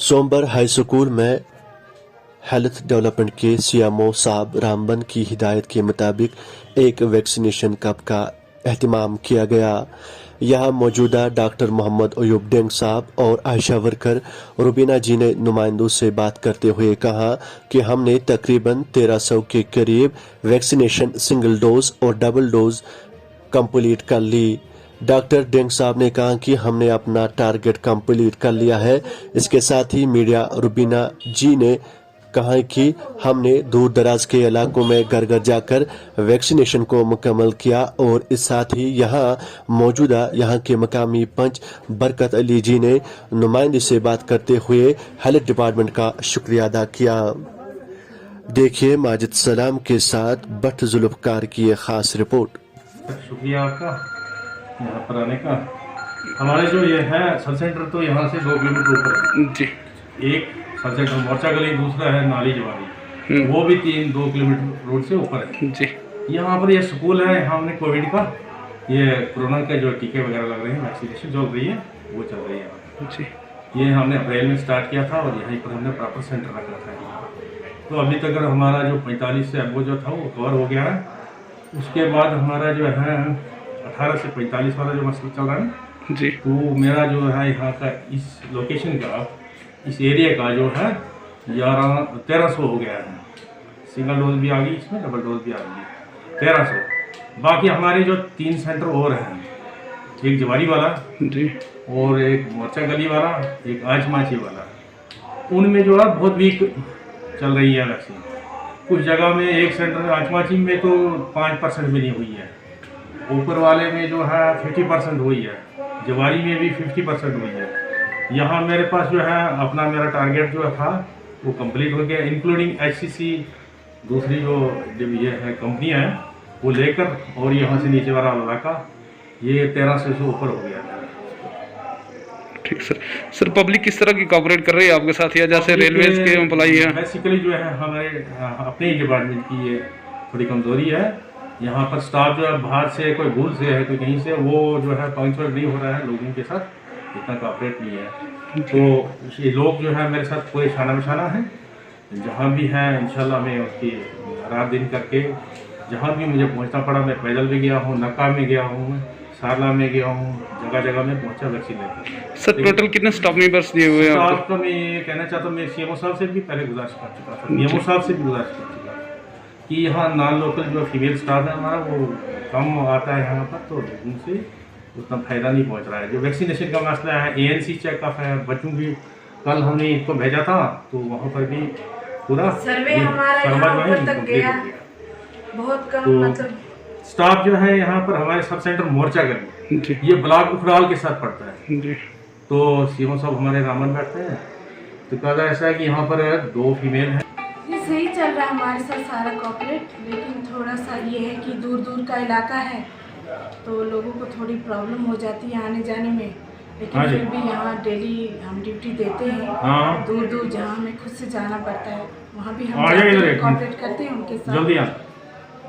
सोमबर high school में health development के CMO साहब रामबन की हिदायत के मुताबिक एक वैक्सीनेशन कैंप का एहतमाम किया गया। यहाँ मौजूदा डॉक्टर मोहम्मद अयूब डेंग साहब और आयशा वर्कर रुबीना जी ने नुमाइंदों से बात करते हुए कहा कि हमने तकरीबन 1300 के करीब वैक्सीनेशन सिंगल डोज और डबल डोज कंप्लीट कर ली। डॉक्टर डेंग साहब ने कहा कि हमने अपना टारगेट कंप्लीट कर लिया है। इसके साथ ही मीडिया रुबीना जी ने कहा कि हमने दूर दराज के इलाकों में घर घर जाकर वैक्सीनेशन को मुकम्मल किया और इस साथ ही यहाँ मौजूदा यहाँ के मकामी पंच बरकत अली जी ने नुमाइंदे से बात करते हुए हेल्थ डिपार्टमेंट का शुक्रिया अदा किया। देखिए माजिद सलाम के साथ भट्ट जुल्फकार की ये खास रिपोर्ट। शुक्रिया आपका यहाँ पर आने का। हमारे जो ये है सब सेंटर तो यहाँ से 2 किलोमीटर ऊपर है जी। एक सब सेंटर मोर्चा गली, दूसरा है नाली जवानी, वो भी 2 किलोमीटर रोड से ऊपर है जी। यहाँ पर ये स्कूल है, यहाँ हमने कोविड का ये कोरोना के जो टीके वगैरह लग रहे हैं, वैक्सीनेशन चल रही है, वो चल रही है जी। ये हमने अप्रैल में स्टार्ट किया था और यहीं पर हमने प्रॉपर सेंटर रखा था। तो अभी तक हमारा जो 45 से अबो जो था वो कवर हो गया है। उसके बाद हमारा जो है 18 से 45 वाला जो मसला चल रहा है जी, तो मेरा जो है यहाँ का इस लोकेशन का, इस एरिया का जो है 1300 हो गया है। सिंगल डोज भी आ गई, इसमें डबल डोज भी आ गई 1300। बाकी हमारे जो 3 सेंटर और हैं, एक जवारी वाला जी और एक मोर्चा गली वाला, एक आजमाची वाला, उनमें जो है बहुत वीक चल रही है वैक्सीन। कुछ जगह में एक सेंटर आजमाची में तो 5% भी नहीं हुई है, ऊपर वाले में जो है 50% हुई है, जवारी में भी 50% हुई है। यहाँ मेरे पास जो है अपना मेरा टारगेट जो था वो कंप्लीट हो गया, इंक्लूडिंग HCC दूसरी जो ये है कंपनियाँ हैं वो लेकर, और यहाँ से नीचे वाला इलाका ये 1300 से ऊपर हो गया है। ठीक सर पब्लिक किस तरह की कोऑपरेट कर रही है आपके साथ, या जैसे रेलवेज के एम्प्लॉई हैं? बेसिकली जो है हमारे अपने ही डिपार्टमेंट की ये थोड़ी कमज़ोरी है। यहाँ पर स्टाफ जो है बाहर से, कोई भूल से है, कोई कहीं से, वो जो है पंक्चुअल नहीं हो रहा है, लोगों के साथ इतना कोऑपरेट नहीं है। तो ये लोग जो है मेरे साथ पूरे शाना बशाना है, जहाँ भी हैं इंशाल्लाह मैं उसकी रात दिन करके, जहाँ भी मुझे पहुँचना पड़ा, मैं पैदल भी गया हूँ, नक्का में गया हूँ, सारला में गया हूँ, जगह जगह में पहुँचा वैक्सीन लेकर। सर टोटल कितने स्टाफ मेंबर्स दिए हुए हैं आपको? स्टाफ का मैं ये कहना चाहता हूँ, मैं CMO साहब से भी पहले गुजारिश कर चुका था, DMO साहब से भी गुजारिश कर चुका था कि यहाँ नॉन लोकल जो फीमेल स्टाफ है हमारा वो कम आता है यहाँ पर, तो लोगों से उतना फ़ायदा नहीं पहुँच रहा है। जो वैक्सीनेशन का मसला है, ANC चेकअप है बच्चों की, कल हमने इनको भेजा था तो वहाँ पर भी पूरा सर्वे हमारा तक गया, बहुत कम मतलब स्टाफ जो है यहाँ पर। हमारे सब सेंटर मोर्चा गली ये ब्लॉक उखड़ाल के साथ पड़ता है जी। तो CMO साहब हमारे रामन बैठते हैं, तो कहा ऐसा है कि यहाँ पर 2 फीमेल हैं। ये सही चल रहा है हमारे साथ सारा कॉपरेट, लेकिन थोड़ा सा ये है कि दूर दूर का इलाका है तो लोगों को थोड़ी प्रॉब्लम हो जाती है आने जाने में, लेकिन फिर भी यहाँ डेली हम ड्यूटी देते हैं। दूर दूर जहाँ हमें खुद से जाना पड़ता है वहाँ भी हम कॉपरेट करते हैं उनके साथ।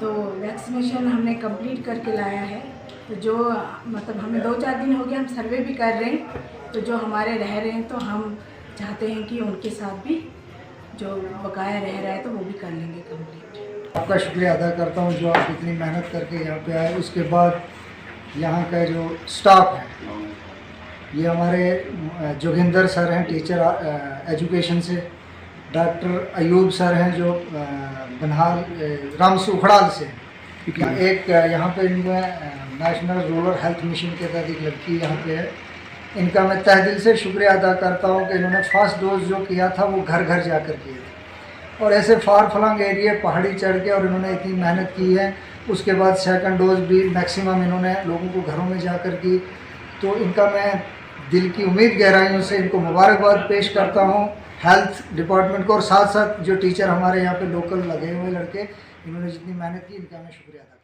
तो वैक्सीनेशन हमने कंप्लीट करके लाया है, तो जो मतलब हमें 2-4 दिन हो गए हम सर्वे भी कर रहे हैं, तो जो हमारे रह रहे हैं तो हम चाहते हैं कि उनके साथ भी जो बकाया रह रहा है तो वो भी कर लेंगे कंप्लीट। आपका शुक्रिया अदा करता हूँ जो आप इतनी मेहनत करके यहाँ पे आए। उसके बाद यहाँ का जो स्टाफ है, ये हमारे जोगिंदर सर हैं टीचर एजुकेशन से, डॉक्टर अयूब सर हैं जो बनहाल रामसू उखड़ाल से, एक यहाँ पे इनमें नेशनल रूरल हेल्थ मिशन के तहत एक लड़की यहाँ पे है। इनका मैं तहे दिल से शुक्रिया अदा करता हूँ कि इन्होंने फर्स्ट डोज जो किया था वो घर घर जाकर किया था, और ऐसे फार फलंग एरिया पहाड़ी चढ़ के और इन्होंने इतनी मेहनत की है। उसके बाद सेकंड डोज भी मैक्सिमम इन्होंने लोगों को घरों में जाकर की। तो इनका मैं दिल की उम्मीद गहराइयों से इनको मुबारकबाद पेश करता हूँ हेल्थ डिपार्टमेंट को, और साथ साथ जो टीचर हमारे यहाँ पे लोकल लगे हुए लड़के, इन्होंने जितनी मेहनत की इनका मैं शुक्रिया अदा